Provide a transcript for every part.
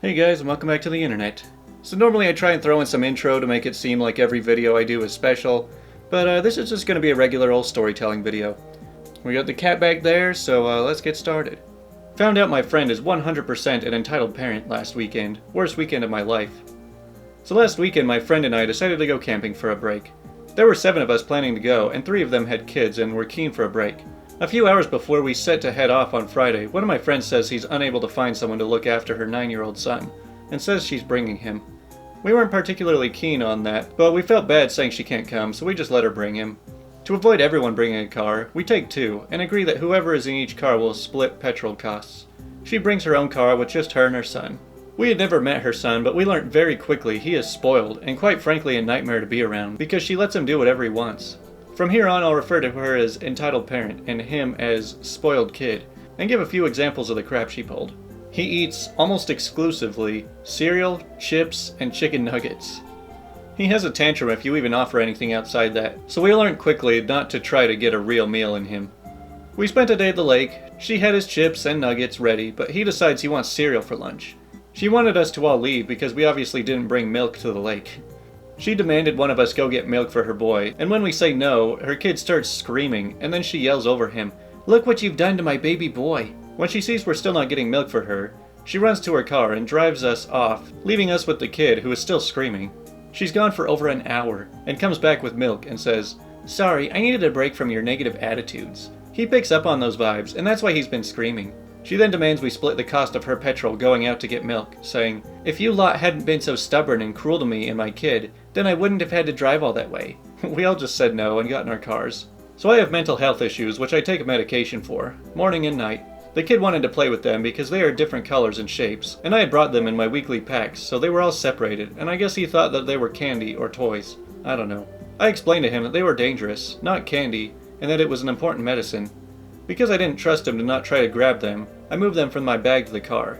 Hey guys, and welcome back to the internet. So normally I try and throw in some intro to make it seem like every video I do is special, but this is just going to be a regular old storytelling video. We got the cat back there, so let's get started. Found out my friend is 100% an entitled parent last weekend. Worst weekend of my life. So last weekend my friend and I decided to go camping for a break. There were 7 of us planning to go, and 3 of them had kids and were keen for a break. A few hours before we set to head off on Friday, one of my friends says he's unable to find someone to look after her 9-year-old son, and says she's bringing him. We weren't particularly keen on that, but we felt bad saying she can't come, so we just let her bring him. To avoid everyone bringing a car, we take 2, and agree that whoever is in each car will split petrol costs. She brings her own car with just her and her son. We had never met her son, but we learned very quickly he is spoiled, and quite frankly a nightmare to be around, because she lets him do whatever he wants. From here on, I'll refer to her as entitled parent and him as spoiled kid, and give a few examples of the crap she pulled. He eats, almost exclusively, cereal, chips, and chicken nuggets. He has a tantrum if you even offer anything outside that, so we learned quickly not to try to get a real meal in him. We spent a day at the lake. She had his chips and nuggets ready, but he decides he wants cereal for lunch. She wanted us to all leave because we obviously didn't bring milk to the lake. She demanded one of us go get milk for her boy, and when we say no, her kid starts screaming, and then she yells over him, "Look what you've done to my baby boy!" When she sees we're still not getting milk for her, she runs to her car and drives us off, leaving us with the kid who is still screaming. She's gone for over an hour, and comes back with milk and says, "Sorry, I needed a break from your negative attitudes." He picks up on those vibes, and that's why he's been screaming. She then demands we split the cost of her petrol going out to get milk, saying, "If you lot hadn't been so stubborn and cruel to me and my kid, then I wouldn't have had to drive all that way." We all just said no and got in our cars. So I have mental health issues, which I take medication for, morning and night. The kid wanted to play with them because they are different colors and shapes, and I had brought them in my weekly packs, so they were all separated, and I guess he thought that they were candy or toys. I don't know. I explained to him that they were dangerous, not candy, and that it was an important medicine. Because I didn't trust him to not try to grab them, I moved them from my bag to the car.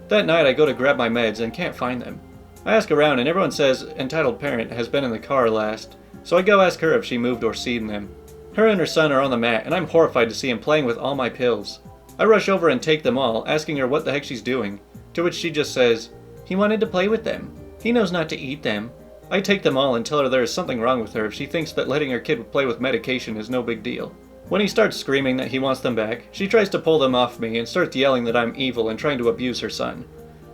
That night I go to grab my meds and can't find them. I ask around and everyone says entitled parent has been in the car last, so I go ask her if she moved or seen them. Her and her son are on the mat and I'm horrified to see him playing with all my pills. I rush over and take them all, asking her what the heck she's doing, to which she just says, "He wanted to play with them. He knows not to eat them." I take them all and tell her there is something wrong with her if she thinks that letting her kid play with medication is no big deal. When he starts screaming that he wants them back, she tries to pull them off me and starts yelling that I'm evil and trying to abuse her son.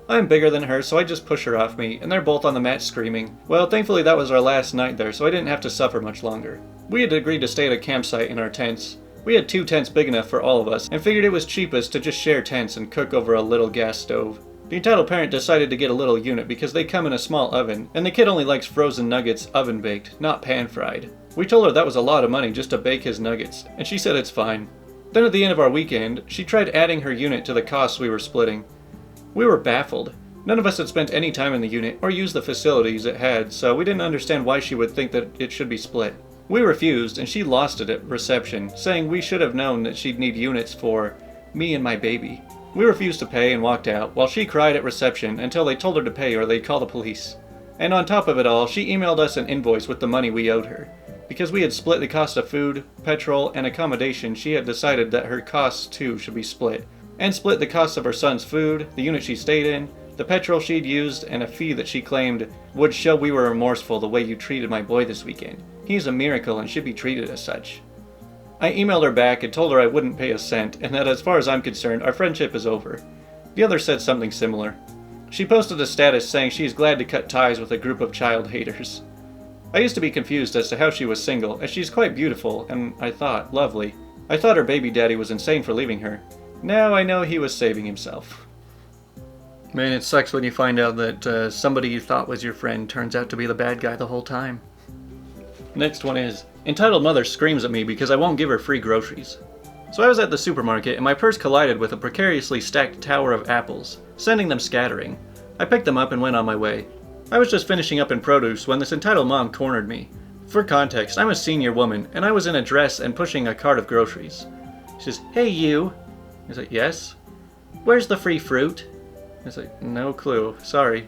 I'm bigger than her, so I just push her off me, and they're both on the mat screaming. Well, thankfully that was our last night there, so I didn't have to suffer much longer. We had agreed to stay at a campsite in our tents. We had 2 tents big enough for all of us, and figured it was cheapest to just share tents and cook over a little gas stove. The entitled parent decided to get a little unit because they come in a small oven, and the kid only likes frozen nuggets oven baked, not pan fried. We told her that was a lot of money just to bake his nuggets, and she said it's fine. Then at the end of our weekend, she tried adding her unit to the costs we were splitting. We were baffled. None of us had spent any time in the unit or used the facilities it had, so we didn't understand why she would think that it should be split. We refused, and she lost it at reception, saying we should have known that she'd need units for me and my baby. We refused to pay and walked out, while she cried at reception until they told her to pay or they'd call the police. And on top of it all, she emailed us an invoice with the money we owed her. Because we had split the cost of food, petrol, and accommodation, she had decided that her costs too should be split. And split the cost of her son's food, the unit she stayed in, the petrol she'd used, and a fee that she claimed would show we were remorseful the way you treated my boy this weekend. He's a miracle and should be treated as such. I emailed her back and told her I wouldn't pay a cent, and that as far as I'm concerned, our friendship is over. The other said something similar. She posted a status saying she is glad to cut ties with a group of child haters. I used to be confused as to how she was single, as she's quite beautiful, and I thought, lovely. I thought her baby daddy was insane for leaving her. Now I know he was saving himself. Man, it sucks when you find out that somebody you thought was your friend turns out to be the bad guy the whole time. Next one is, entitled mother screams at me because I won't give her free groceries. So I was at the supermarket and my purse collided with a precariously stacked tower of apples, sending them scattering. I picked them up and went on my way. I was just finishing up in produce when this entitled mom cornered me. For context, I'm a senior woman, and I was in a dress and pushing a cart of groceries. She says, "Hey you." I was like, "Yes?" "Where's the free fruit?" I was like, "No clue, sorry."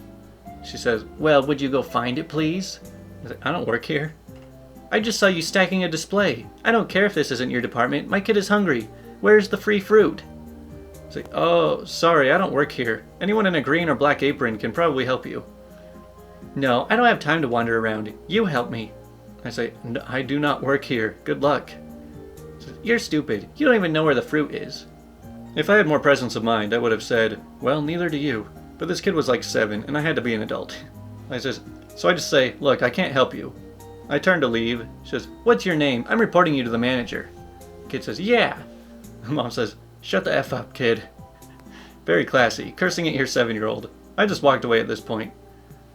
She says, "Well, would you go find it, please?" I was like, "I don't work here." "I just saw you stacking a display. I don't care if this isn't your department. My kid is hungry. Where's the free fruit?" It's like, oh, sorry, I don't work here. Anyone in a green or black apron can probably help you. No, I don't have time to wander around. You help me. I say, no, I do not work here. Good luck. You're stupid. You don't even know where the fruit is. If I had more presence of mind, I would have said, well, neither do you. But this kid was like 7, and I had to be an adult. So I just say, look, I can't help you. I turn to leave. She says, what's your name? I'm reporting you to the manager. The kid says, yeah. Mom says, shut the F up, kid. Very classy, cursing at your 7-year-old. I just walked away at this point.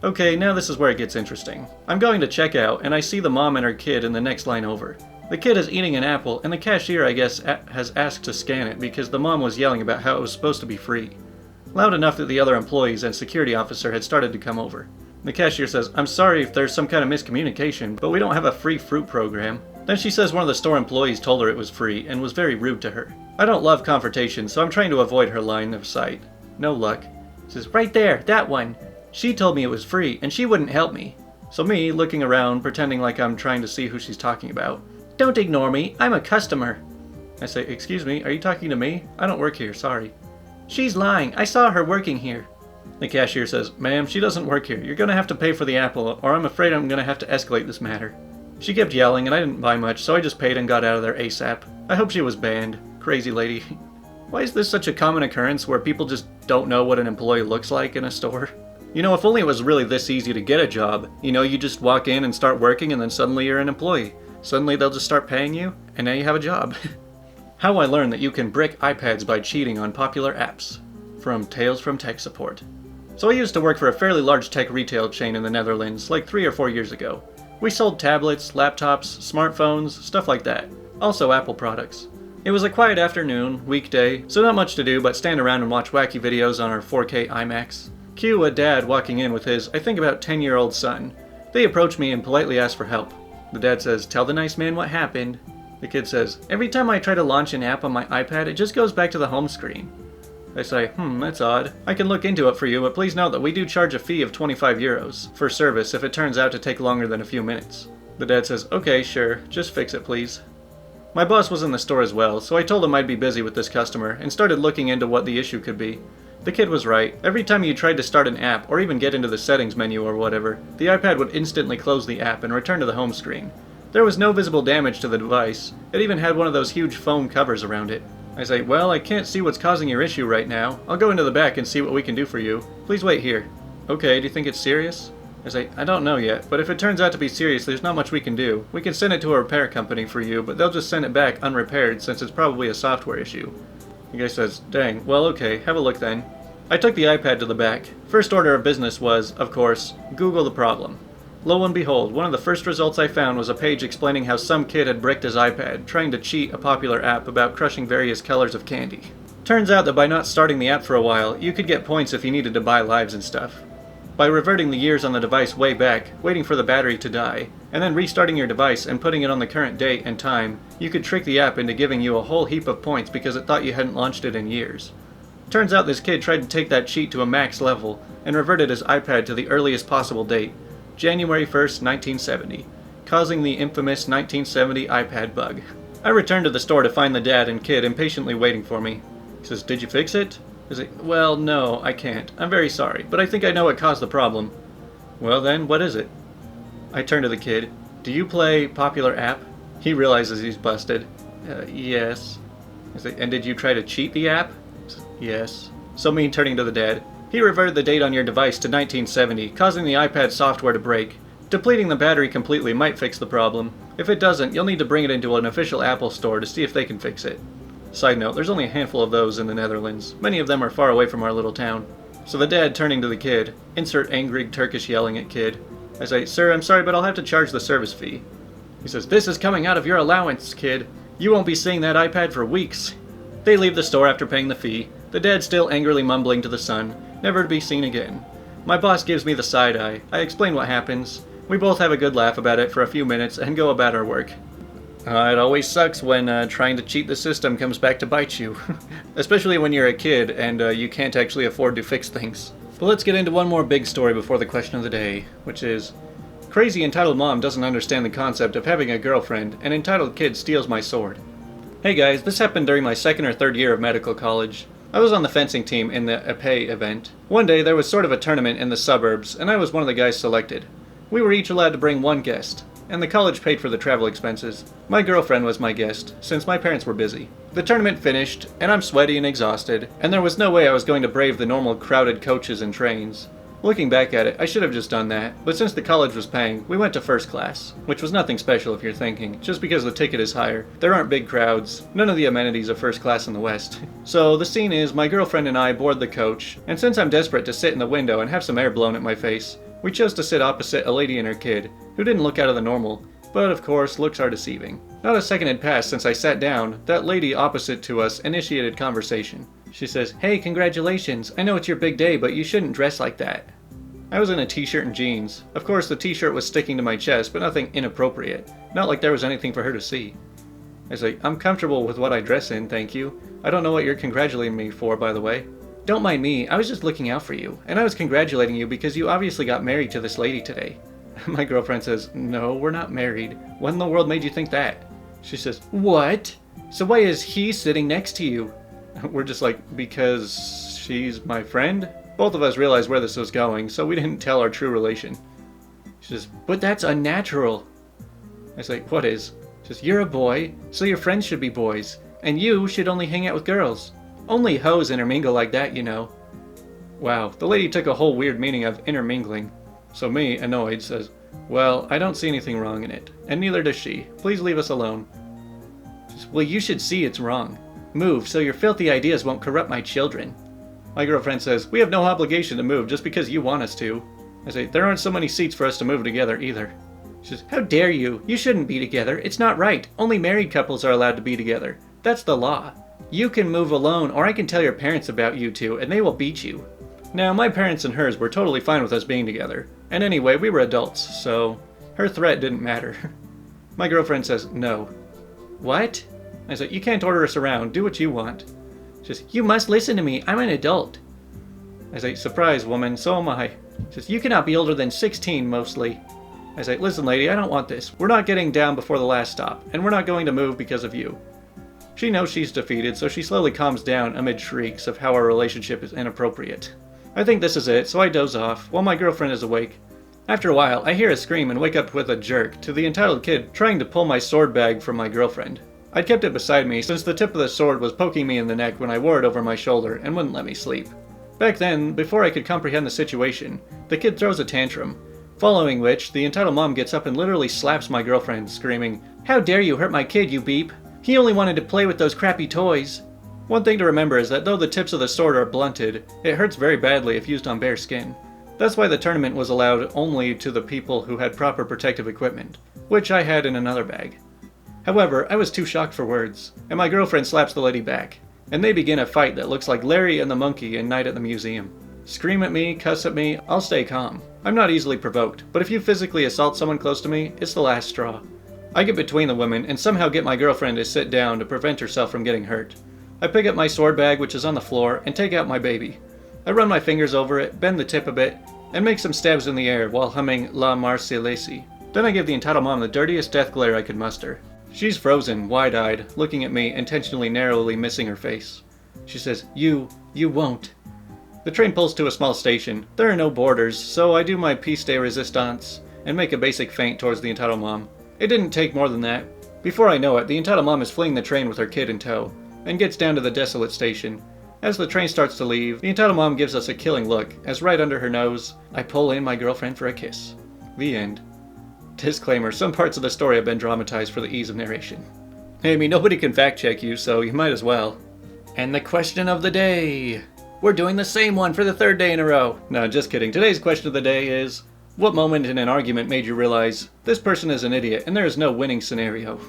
Okay, now this is where it gets interesting. I'm going to check out, and I see the mom and her kid in the next line over. The kid is eating an apple, and the cashier, I guess, has asked to scan it because the mom was yelling about how it was supposed to be free. Loud enough that the other employees and security officer had started to come over. The cashier says, I'm sorry if there's some kind of miscommunication, but we don't have a free fruit program. Then she says one of the store employees told her it was free and was very rude to her. I don't love confrontation, so I'm trying to avoid her line of sight. No luck. She says, right there, that one. She told me it was free, and she wouldn't help me. So me, looking around, pretending like I'm trying to see who she's talking about. Don't ignore me, I'm a customer. I say, excuse me, are you talking to me? I don't work here, sorry. She's lying, I saw her working here. The cashier says, ma'am, she doesn't work here. You're gonna have to pay for the apple, or I'm afraid I'm gonna have to escalate this matter. She kept yelling, and I didn't buy much, so I just paid and got out of there ASAP. I hope she was banned. Crazy lady. Why is this such a common occurrence where people just don't know what an employee looks like in a store? You know, if only it was really this easy to get a job. You know, you just walk in and start working, and then suddenly you're an employee. Suddenly they'll just start paying you, and now you have a job. How I learned that you can brick iPads by cheating on popular apps. From Tales from Tech Support. So I used to work for a fairly large tech retail chain in the Netherlands, like 3 or 4 years ago. We sold tablets, laptops, smartphones, stuff like that. Also Apple products. It was a quiet afternoon, weekday, so not much to do but stand around and watch wacky videos on our 4K IMAX. Cue a dad walking in with his, I think about 10-year-old son. They approach me and politely ask for help. The dad says, tell the nice man what happened. The kid says, every time I try to launch an app on my iPad, it just goes back to the home screen. I say, that's odd. I can look into it for you, but please note that we do charge a fee of 25 euros for service if it turns out to take longer than a few minutes. The dad says, okay, sure, just fix it please. My boss was in the store as well, so I told him I'd be busy with this customer and started looking into what the issue could be. The kid was right. Every time you tried to start an app, or even get into the settings menu or whatever, the iPad would instantly close the app and return to the home screen. There was no visible damage to the device. It even had one of those huge foam covers around it. I say, well, I can't see what's causing your issue right now. I'll go into the back and see what we can do for you. Please wait here. Okay, do you think it's serious? I say, I don't know yet, but if it turns out to be serious, there's not much we can do. We can send it to a repair company for you, but they'll just send it back unrepaired since it's probably a software issue. The guy says, dang, well okay, have a look then. I took the iPad to the back. First order of business was, of course, Google the problem. Lo and behold, one of the first results I found was a page explaining how some kid had bricked his iPad, trying to cheat a popular app about crushing various colors of candy. Turns out that by not starting the app for a while, you could get points if you needed to buy lives and stuff. By reverting the years on the device way back, waiting for the battery to die, and then restarting your device and putting it on the current date and time, you could trick the app into giving you a whole heap of points because it thought you hadn't launched it in years. Turns out this kid tried to take that cheat to a max level, and reverted his iPad to the earliest possible date, January 1st, 1970, causing the infamous 1970 iPad bug. I returned to the store to find the dad and kid impatiently waiting for me. He says, did you fix it? I say, well, no, I can't. I'm very sorry, but I think I know what caused the problem. Well then, what is it? I turn to the kid. Do you play popular app? He realizes he's busted. Yes. I say, and did you try to cheat the app? Says, yes. So me turning to the dad. He reverted the date on your device to 1970, causing the iPad software to break. Depleting the battery completely might fix the problem. If it doesn't, you'll need to bring it into an official Apple store to see if they can fix it. Side note, there's only a handful of those in the Netherlands. Many of them are far away from our little town. So the dad turning to the kid, insert angry Turkish yelling at kid. I say, sir, I'm sorry, but I'll have to charge the service fee. He says, this is coming out of your allowance, kid. You won't be seeing that iPad for weeks. They leave the store after paying the fee, the dad still angrily mumbling to the son, never to be seen again. My boss gives me the side eye. I explain what happens. We both have a good laugh about it for a few minutes and go about our work. It always sucks when trying to cheat the system comes back to bite you. Especially when you're a kid and you can't actually afford to fix things. But let's get into one more big story before the question of the day, which is, crazy entitled mom doesn't understand the concept of having a girlfriend, and entitled kid steals my sword. Hey guys, this happened during my second or third year of medical college. I was on the fencing team in the épée event. One day there was sort of a tournament in the suburbs, and I was one of the guys selected. We were each allowed to bring one guest, and the college paid for the travel expenses. My girlfriend was my guest, since my parents were busy. The tournament finished, and I'm sweaty and exhausted, and there was no way I was going to brave the normal crowded coaches and trains. Looking back at it, I should have just done that, but since the college was paying, we went to first class, which was nothing special if you're thinking, just because the ticket is higher. There aren't big crowds, none of the amenities of first class in the West. So the scene is, my girlfriend and I board the coach, and since I'm desperate to sit in the window and have some air blown at my face, we chose to sit opposite a lady and her kid, who didn't look out of the normal, but of course, looks are deceiving. Not a second had passed since I sat down, that lady opposite to us initiated conversation. She says, "Hey, congratulations, I know it's your big day, but you shouldn't dress like that." I was in a t-shirt and jeans. Of course, the t-shirt was sticking to my chest, but nothing inappropriate. Not like there was anything for her to see. I was like, "I'm comfortable with what I dress in, thank you. I don't know what you're congratulating me for, by the way." "Don't mind me, I was just looking out for you, and I was congratulating you because you obviously got married to this lady today." My girlfriend says, "No, we're not married. What in the world made you think that?" She says, "What? So why is he sitting next to you?" We're just like, "Because she's my friend?" Both of us realized where this was going, so we didn't tell our true relation. She says, "But that's unnatural." I say, "What is?" She says, "You're a boy, so your friends should be boys, and you should only hang out with girls. Only hoes intermingle like that, you know." Wow, the lady took a whole weird meaning of intermingling. So me, annoyed, says, "Well, I don't see anything wrong in it, and neither does she. Please leave us alone." She says, "Well, you should see it's wrong. Move, so your filthy ideas won't corrupt my children." My girlfriend says, "We have no obligation to move just because you want us to." I say, "There aren't so many seats for us to move together either." She says, "How dare you? You shouldn't be together. It's not right. Only married couples are allowed to be together. That's the law. You can move alone, or I can tell your parents about you two, and they will beat you." Now, my parents and hers were totally fine with us being together. And anyway, we were adults, so her threat didn't matter. My girlfriend says, "No." "What?" I said, "You can't order us around. Do what you want." She says, "You must listen to me. I'm an adult." I say, "Surprise, woman. So am I." She says, "You cannot be older than 16, mostly." I say, "Listen, lady, I don't want this. We're not getting down before the last stop, and we're not going to move because of you." She knows she's defeated, so she slowly calms down amid shrieks of how our relationship is inappropriate. I think this is it, so I doze off, while my girlfriend is awake. After a while, I hear a scream and wake up with a jerk to the entitled kid trying to pull my sword bag from my girlfriend. I'd kept it beside me since the tip of the sword was poking me in the neck when I wore it over my shoulder and wouldn't let me sleep. Back then, before I could comprehend the situation, the kid throws a tantrum, following which the entitled mom gets up and literally slaps my girlfriend, screaming, "How dare you hurt my kid, you beep! He only wanted to play with those crappy toys." One thing to remember is that though the tips of the sword are blunted, it hurts very badly if used on bare skin. That's why the tournament was allowed only to the people who had proper protective equipment, which I had in another bag. However, I was too shocked for words, and my girlfriend slaps the lady back, and they begin a fight that looks like Larry and the Monkey in Night at the Museum. Scream at me, cuss at me, I'll stay calm. I'm not easily provoked, but if you physically assault someone close to me, it's the last straw. I get between the women and somehow get my girlfriend to sit down to prevent herself from getting hurt. I pick up my sword bag, which is on the floor, and take out my baby. I run my fingers over it, bend the tip a bit, and make some stabs in the air while humming La Marseillaise. Then I give the entitled mom the dirtiest death glare I could muster. She's frozen, wide-eyed, looking at me, intentionally narrowly missing her face. She says, You won't." The train pulls to a small station. There are no boarders, so I do my piece de resistance and make a basic feint towards the entitled mom. It didn't take more than that. Before I know it, the entitled mom is fleeing the train with her kid in tow, and gets down to the desolate station. As the train starts to leave, the entitled mom gives us a killing look, as right under her nose, I pull in my girlfriend for a kiss. The end. Disclaimer, some parts of the story have been dramatized for the ease of narration. Hey, I mean, nobody can fact check you, so you might as well. And the question of the day. We're doing the same one for the third day in a row. No, just kidding. Today's question of the day is, what moment in an argument made you realize, this person is an idiot and there is no winning scenario?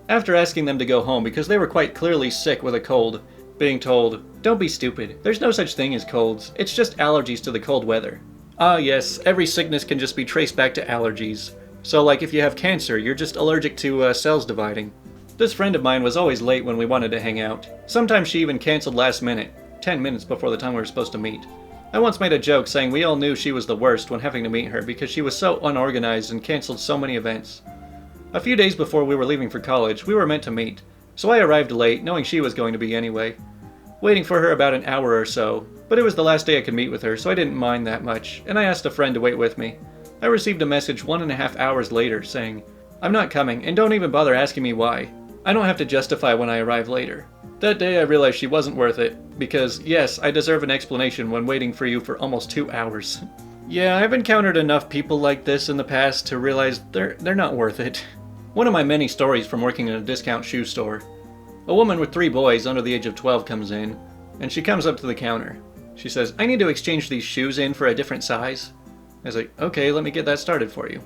After asking them to go home because they were quite clearly sick with a cold, being told, "Don't be stupid. There's no such thing as colds. It's just allergies to the cold weather." Ah yes, every sickness can just be traced back to allergies. So like if you have cancer, you're just allergic to cells dividing. This friend of mine was always late when we wanted to hang out. Sometimes she even canceled last minute, 10 minutes before the time we were supposed to meet. I once made a joke saying we all knew she was the worst when having to meet her because she was so unorganized and canceled so many events. A few days before we were leaving for college, we were meant to meet, so I arrived late, knowing she was going to be anyway. waiting for her about an hour or so, but it was the last day I could meet with her, so I didn't mind that much, and I asked a friend to wait with me. I received a message 1.5 hours later saying, "I'm not coming, and don't even bother asking me why. I don't have to justify when I arrive later." That day I realized she wasn't worth it, because yes, I deserve an explanation when waiting for you for almost 2 hours. Yeah, I've encountered enough people like this in the past to realize they're not worth it. One of my many stories from working in a discount shoe store. A woman with 3 boys under the age of 12 comes in, and she comes up to the counter. She says, "I need to exchange these shoes in for a different size." I was like, "Okay, let me get that started for you."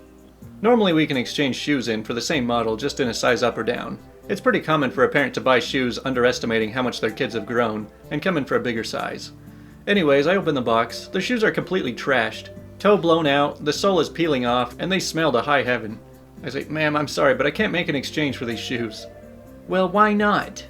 Normally we can exchange shoes in for the same model, just in a size up or down. It's pretty common for a parent to buy shoes underestimating how much their kids have grown, and come in for a bigger size. Anyways, I open the box. The shoes are completely trashed. Toe blown out, the sole is peeling off, and they smell to high heaven. I was like, "Ma'am, I'm sorry, but I can't make an exchange for these shoes." "Well, why not?"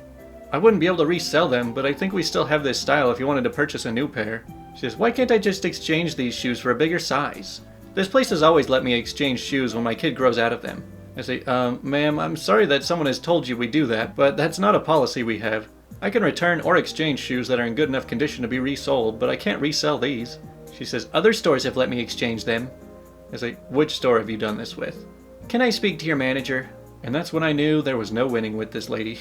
"I wouldn't be able to resell them, but I think we still have this style if you wanted to purchase a new pair." She says, "Why can't I just exchange these shoes for a bigger size? This place has always let me exchange shoes when my kid grows out of them." I say, "Ma'am, I'm sorry that someone has told you we do that, but that's not a policy we have. I can return or exchange shoes that are in good enough condition to be resold, but I can't resell these." She says, "Other stores have let me exchange them." I say, "Which store have you done this with?" "Can I speak to your manager?" And that's when I knew there was no winning with this lady.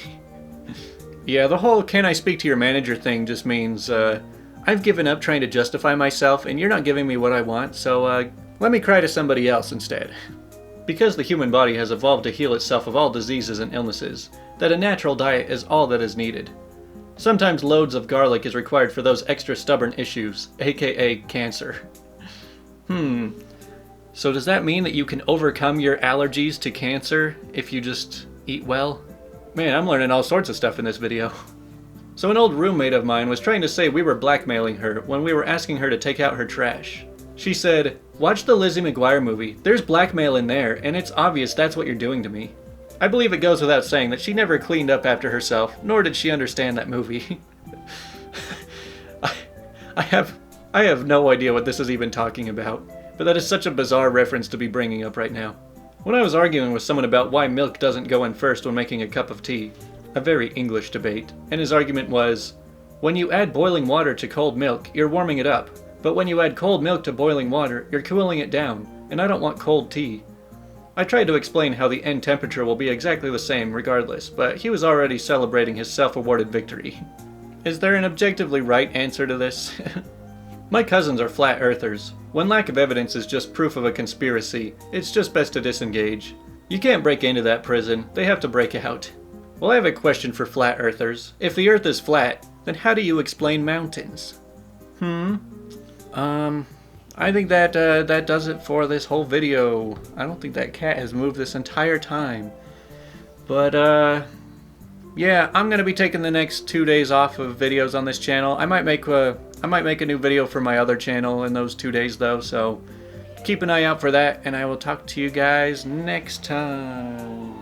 Yeah, the whole "can I speak to your manager" thing just means, I've given up trying to justify myself and you're not giving me what I want, so let me cry to somebody else instead. Because the human body has evolved to heal itself of all diseases and illnesses, that a natural diet is all that is needed. Sometimes loads of garlic is required for those extra stubborn issues, aka cancer. So does that mean that you can overcome your allergies to cancer if you just eat well? Man, I'm learning all sorts of stuff in this video. So an old roommate of mine was trying to say we were blackmailing her when we were asking her to take out her trash. She said, "Watch the Lizzie McGuire movie. There's blackmail in there, and it's obvious that's what you're doing to me." I believe it goes without saying that she never cleaned up after herself, nor did she understand that movie. I have no idea what this is even talking about, but that is such a bizarre reference to be bringing up right now. When I was arguing with someone about why milk doesn't go in first when making a cup of tea, a very English debate, and his argument was, when you add boiling water to cold milk, you're warming it up, but when you add cold milk to boiling water, you're cooling it down, and I don't want cold tea. I tried to explain how the end temperature will be exactly the same regardless, but he was already celebrating his self-awarded victory. Is there an objectively right answer to this? My cousins are flat earthers. When lack of evidence is just proof of a conspiracy, it's just best to disengage. You can't break into that prison, they have to break out. Well, I have a question for flat earthers. If the earth is flat, then how do you explain mountains? I think that does it for this whole video. I don't think that cat has moved this entire time. But, yeah, I'm gonna be taking the next 2 days off of videos on this channel. I might make a new video for my other channel in those 2 days though, so keep an eye out for that, and I will talk to you guys next time.